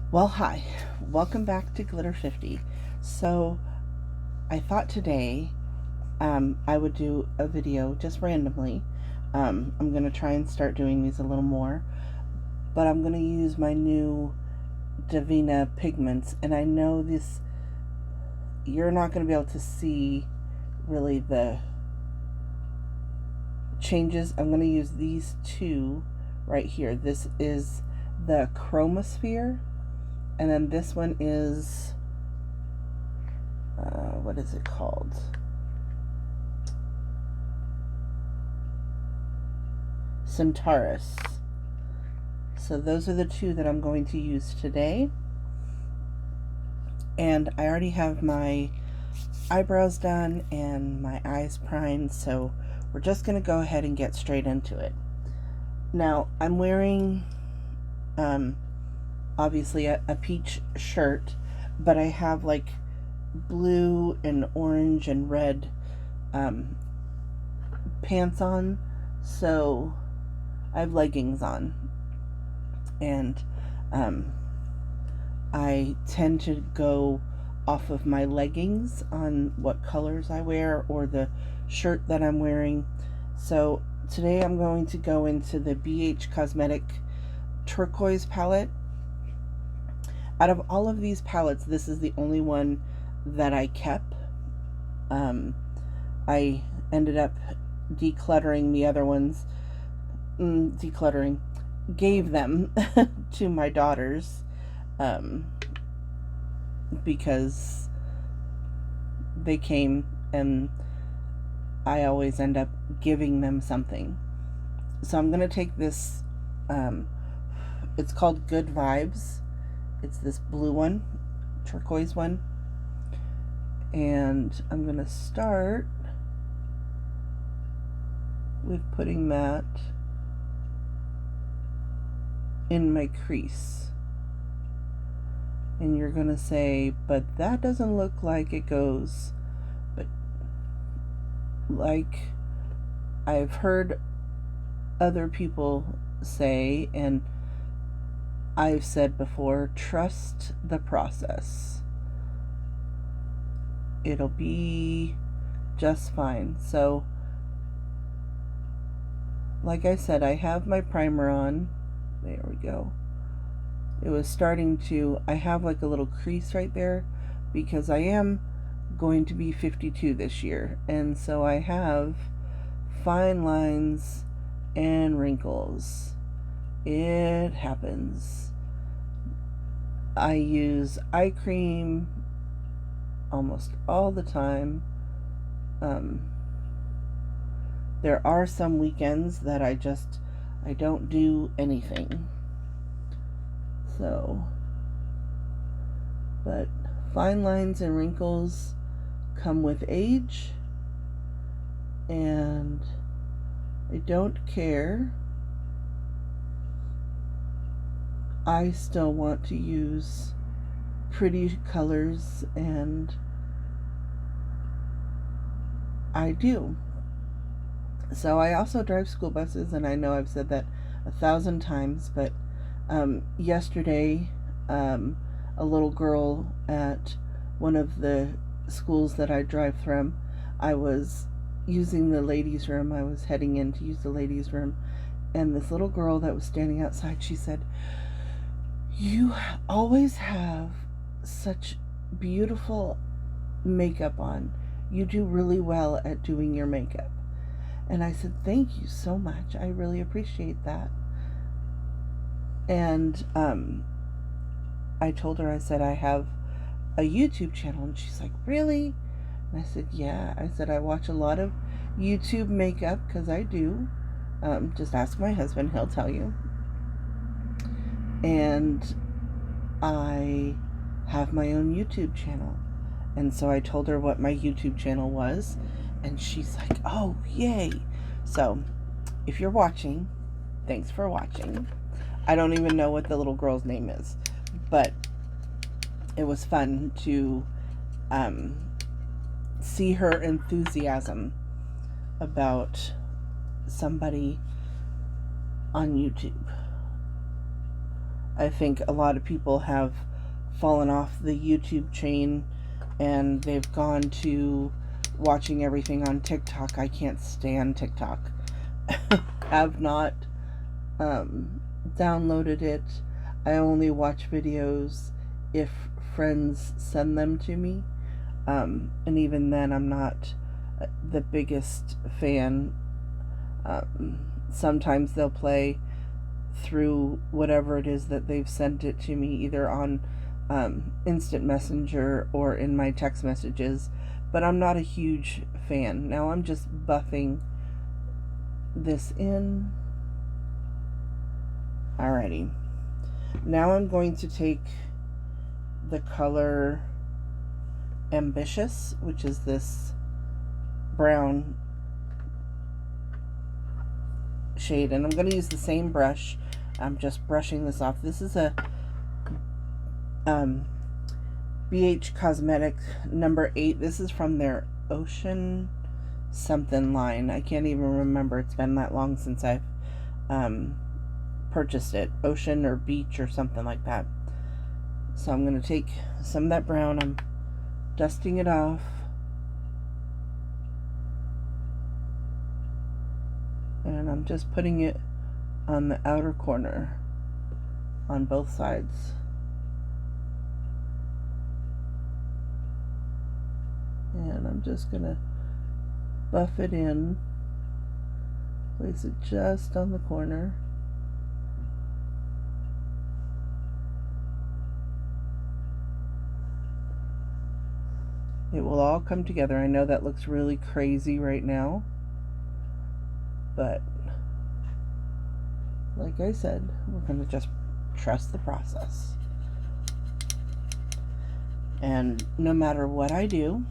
Well, hi, welcome back to Glitter 50. So, I thought today I would do a video just randomly. I'm going to try and start doing these a little more, but I'm going to use my new Davina pigments, and I know this, you're not going to be able to see really the changes. I'm going to use these two right here. This is the chromosphere, and then this one is what is it called? Centaurus. So those are the two that I'm going to use today. And I already have my eyebrows done and my eyes primed, so we're just going to go ahead and get straight into it. Now, I'm wearing obviously a peach shirt, but I have like blue and orange and red pants on, so I have leggings on, and I tend to go off of my leggings on what colors I wear or the shirt that I'm wearing. So today I'm going to go into the BH Cosmetic turquoise palette. Out of all of these palettes, this is the only one that I kept. I ended up decluttering the other ones. Gave them to my daughters because they came and I always end up giving them something. So I'm going to take this, it's called Good Vibes. It's this blue one, turquoise one. And I'm going to start with putting that in my crease. And you're going to say, but that doesn't look like it goes. But like I've heard other people say, and I've said before, trust the process. It'll be just fine. So, like I said, I have my primer on. There we go. It was starting to, I have like a little crease right there because I am going to be 52 this year. And so I have fine lines and wrinkles. It happens. I use eye cream almost all the time. There are some weekends that I don't do anything. So, but fine lines and wrinkles come with age, and I don't care. I still want to use pretty colors, and I do. So I also drive school buses, and I know I've said that 1,000 times, but yesterday, a little girl at one of the schools that I drive from, I was using the ladies' room. I was heading in to use the ladies' room, and this little girl that was standing outside, she said, "You always have such beautiful makeup on. You do really well at doing your makeup." And I said, "Thank you so much. I really appreciate that." And I told her, I said, I have a YouTube channel. And she's like, "Really?" And I said, "Yeah." I said, "I watch a lot of YouTube makeup because I do. Just ask my husband, he'll tell you. And I have my own YouTube channel." And so I told her what my YouTube channel was, and she's like, "Oh, yay." So if you're watching, thanks for watching. I don't even know what the little girl's name is, but it was fun to see her enthusiasm about somebody on YouTube. I think a lot of people have fallen off the YouTube chain and they've gone to watching everything on TikTok. I can't stand TikTok. Have not downloaded it. I only watch videos if friends send them to me. And even then, I'm not the biggest fan. Sometimes they'll play through whatever it is that they've sent it to me, either on instant messenger or in my text messages, but I'm not a huge fan. Now I'm just buffing this in. Alrighty. Now I'm going to take the color Ambitious, which is this brown shade, and I'm going to use the same brush. I'm just brushing this off. This is a BH Cosmetic number 8. This is from their Ocean something line. I can't even remember. It's been that long since I've purchased it. Ocean or Beach or something like that. So I'm going to take some of that brown. I'm dusting it off. And I'm just putting it on the outer corner on both sides. And I'm just going to buff it in. Place it just on the corner. It will all come together. I know that looks really crazy right now, but like I said, we're going to just trust the process. And no matter what I do,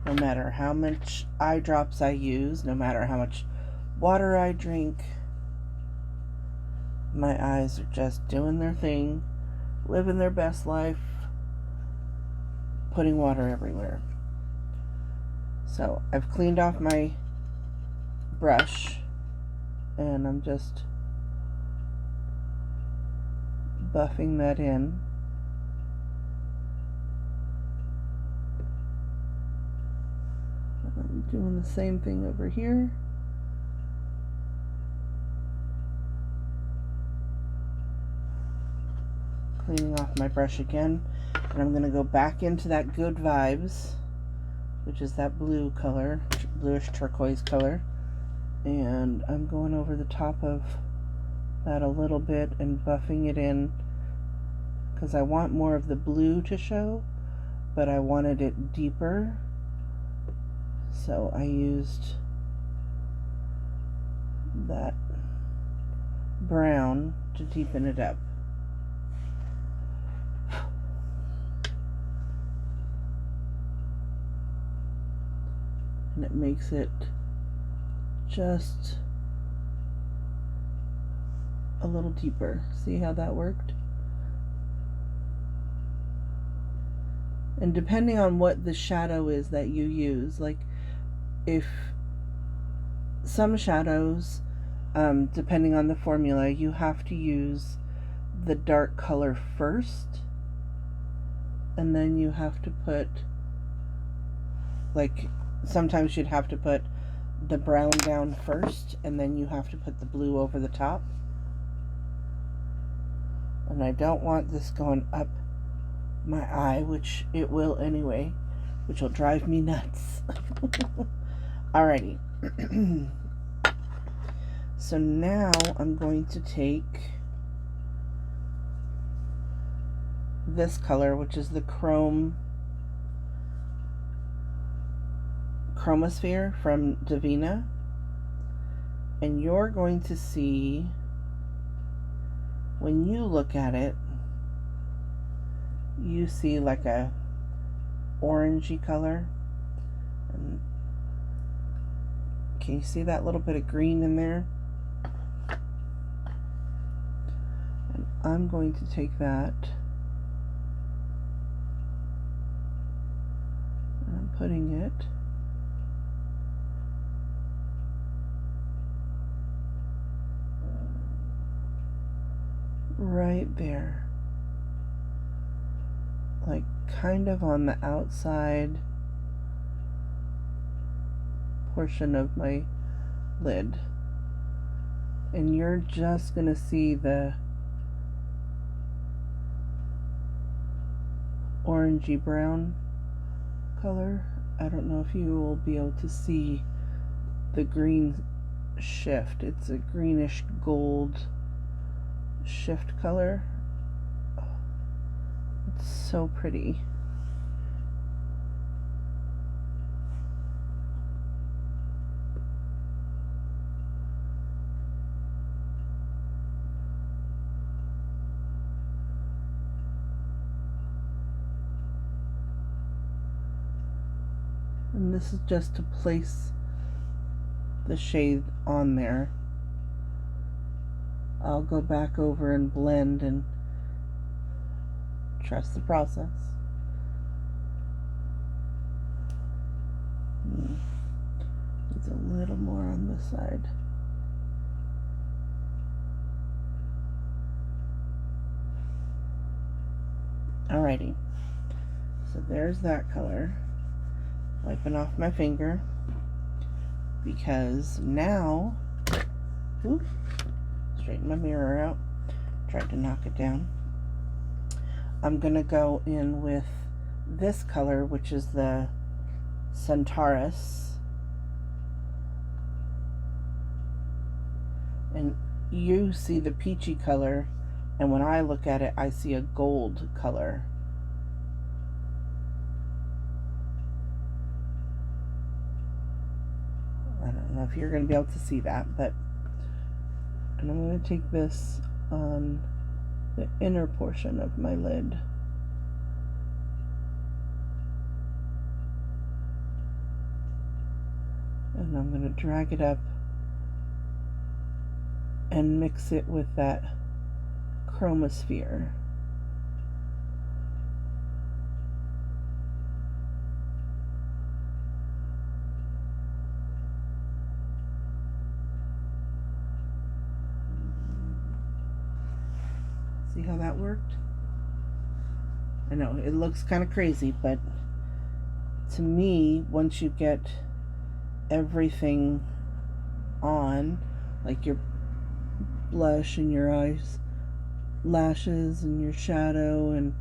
no matter how much eye drops I use, no matter how much water I drink, my eyes are just doing their thing, living their best life, putting water everywhere. So I've cleaned off my brush and I'm just buffing that in. I'm doing the same thing over here. Cleaning off my brush again. And I'm going to go back into that Good Vibes, which is that blue color, bluish turquoise color. And I'm going over the top of that a little bit and buffing it in because I want more of the blue to show, but I wanted it deeper. So I used that brown to deepen it up. And it makes it just a little deeper. See how that worked? And depending on what the shadow is that you use, like if some shadows, depending on the formula, you have to use the dark color first, and then you have to put, like, sometimes you'd have to put the brown down first, and then you have to put the blue over the top. And I don't want this going up my eye, which it will anyway, which will drive me nuts. Alrighty. So now I'm going to take this color, which is the Chromosphere from Davina, and you're going to see, when you look at it, you see like a orangey color. And can you see that little bit of green in there? And I'm going to take that and I'm putting it right there, like kind of on the outside portion of my lid. And you're just gonna see the orangey brown color. I don't know if you will be able to see the green shift. It's a greenish gold shift color. Oh, it's so pretty. And this is just to place the shade on there. I'll go back over and blend and trust the process. Needs a little more on this side. Alrighty, so there's that color. Wiping off my finger, because now, oops, straighten my mirror out, tried to knock it down. I'm gonna go in with this color, which is the Centaurus, and you see the peachy color, and when I look at it I see a gold color. I don't know if you're going to be able to see that, but and I'm going to take this on the inner portion of my lid. And I'm going to drag it up and mix it with that chromosphere. See how that worked? I know it looks kind of crazy, but to me, once you get everything on, like your blush and your eyes, lashes and your shadow and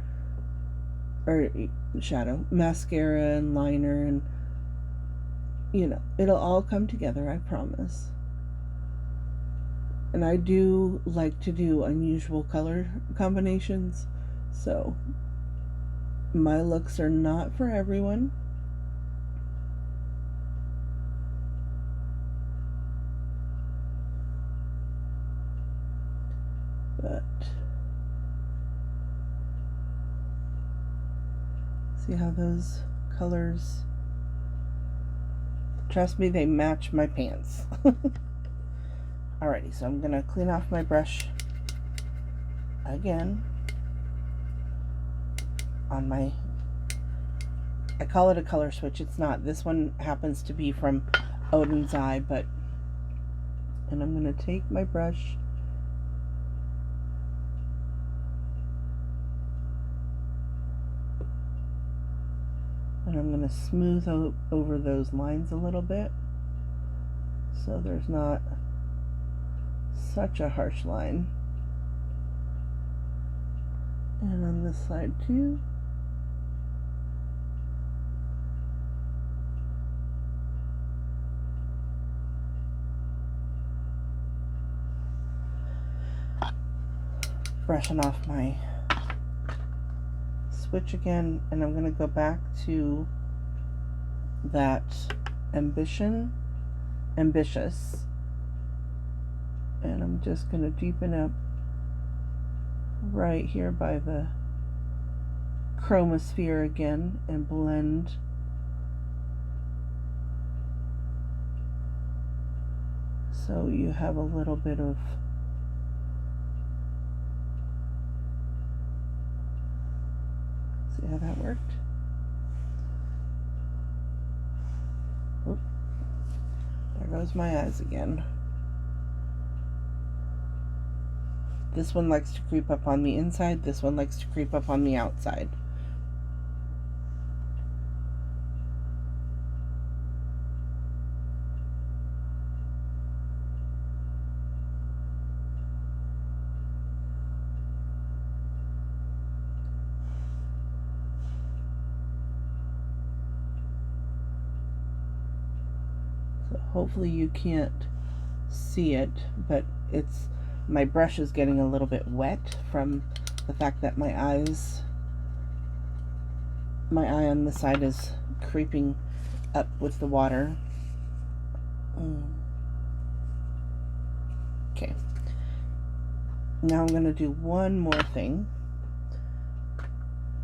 mascara and liner, and you know, it'll all come together, I promise. And I do like to do unusual color combinations, so my looks are not for everyone. But see how those colors, trust me, they match my pants. Alrighty, so I'm gonna clean off my brush again on my, I call it a color switch, it's not. This one happens to be from Odin's Eye, but, and I'm gonna take my brush and I'm gonna smooth over those lines a little bit so there's not such a harsh line. And on this side too. Brushing off my switch again, and I'm going to go back to that ambitious, and I'm just going to deepen up right here by the chromosphere again and blend so you have a little bit of see how that worked. Oop. There goes my eyes again. This one likes to creep up on the inside. This one likes to creep up on the outside. So hopefully you can't see it, but my brush is getting a little bit wet from the fact that my eye on the side is creeping up with the water. Okay. Now I'm going to do one more thing.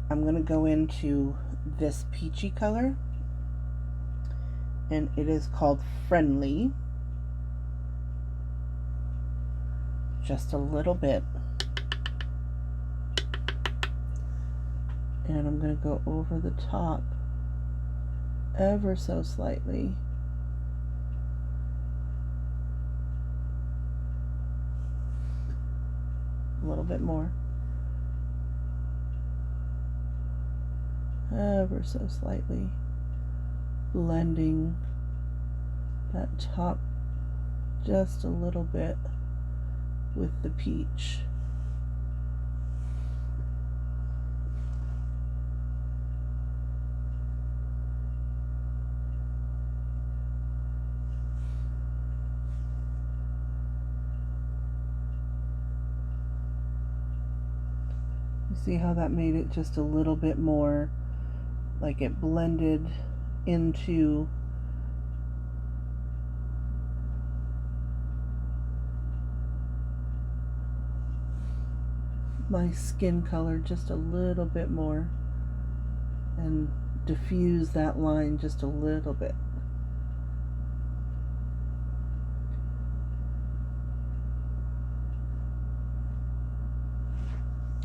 I'm going to go into this peachy color, and it is called Friendly. Just a little bit. And I'm going to go over the top ever so slightly. A little bit more. Ever so slightly. Blending that top just a little bit with the peach. You see how that made it just a little bit more, like it blended into my skin color just a little bit more and diffuse that line just a little bit.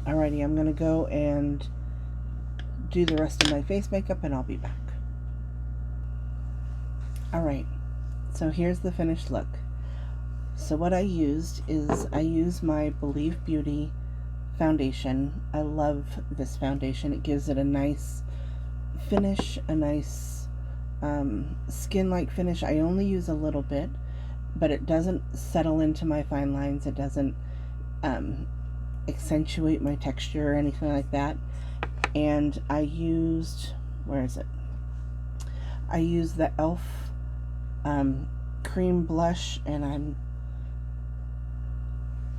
Alrighty, I'm gonna go and do the rest of my face makeup and I'll be back. Alright, so here's the finished look. So what I used is I used my Believe Beauty foundation. I love this foundation. It gives it a nice finish, a nice skin-like finish. I only use a little bit, but it doesn't settle into my fine lines. It doesn't accentuate my texture or anything like that. And I used, where is it? I used the e.l.f. cream blush, and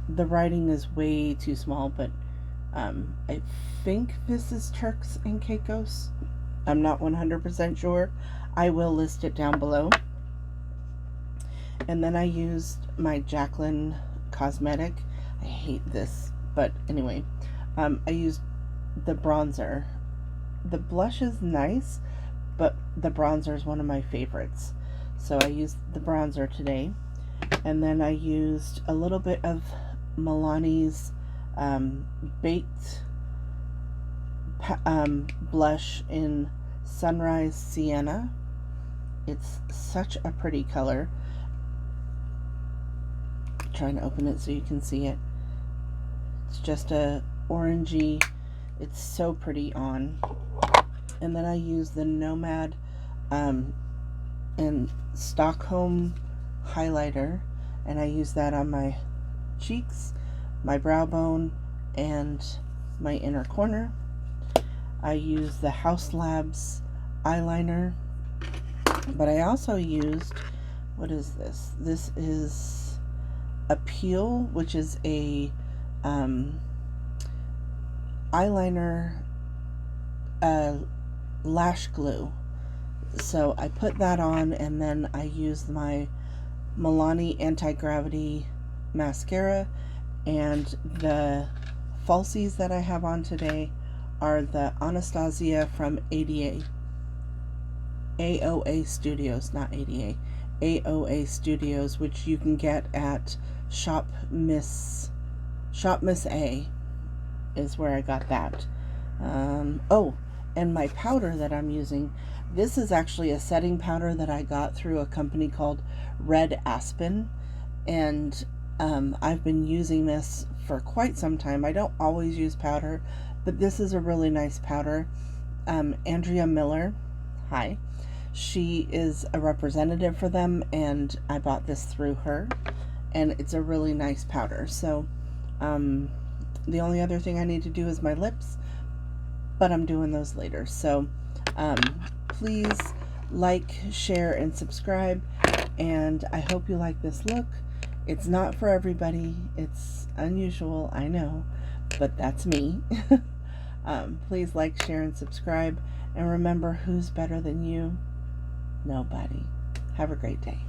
the writing is way too small, but I think this is Turks and Caicos. I'm not 100% sure. I will list it down below. And then I used my Jaclyn cosmetic. I hate this, but anyway, I used the bronzer. The blush is nice, but the bronzer is one of my favorites. So I used the bronzer today. And then I used a little bit of Milani's baked blush in Sunrise Sienna. It's such a pretty color. I'm trying to open it so you can see it. It's just a orangey. It's so pretty on. And then I used the Nomad in Stockholm highlighter, and I use that on my cheeks, my brow bone, and my inner corner. I use the Haus Labs eyeliner, but I also used, what is this? This is Appeal, which is a eyeliner lash glue. So I put that on, and then I used my Milani Anti-gravity mascara, and the falsies that I have on today are the Anastasia from AOA Studios, not ADA, AOA Studios, which you can get at Shop Miss A is where I got that. Oh, and my powder that I'm using, this is actually a setting powder that I got through a company called Red Aspen, and I've been using this for quite some time. I don't always use powder, but this is a really nice powder. Andrea Miller, hi. She is a representative for them, and I bought this through her, and it's a really nice powder. So the only other thing I need to do is my lips, but I'm doing those later. So please like, share, and subscribe, and I hope you like this look. It's not for everybody. It's unusual, I know, but that's me. Please like, share, and subscribe, and remember, who's better than you? Nobody. Have a great day.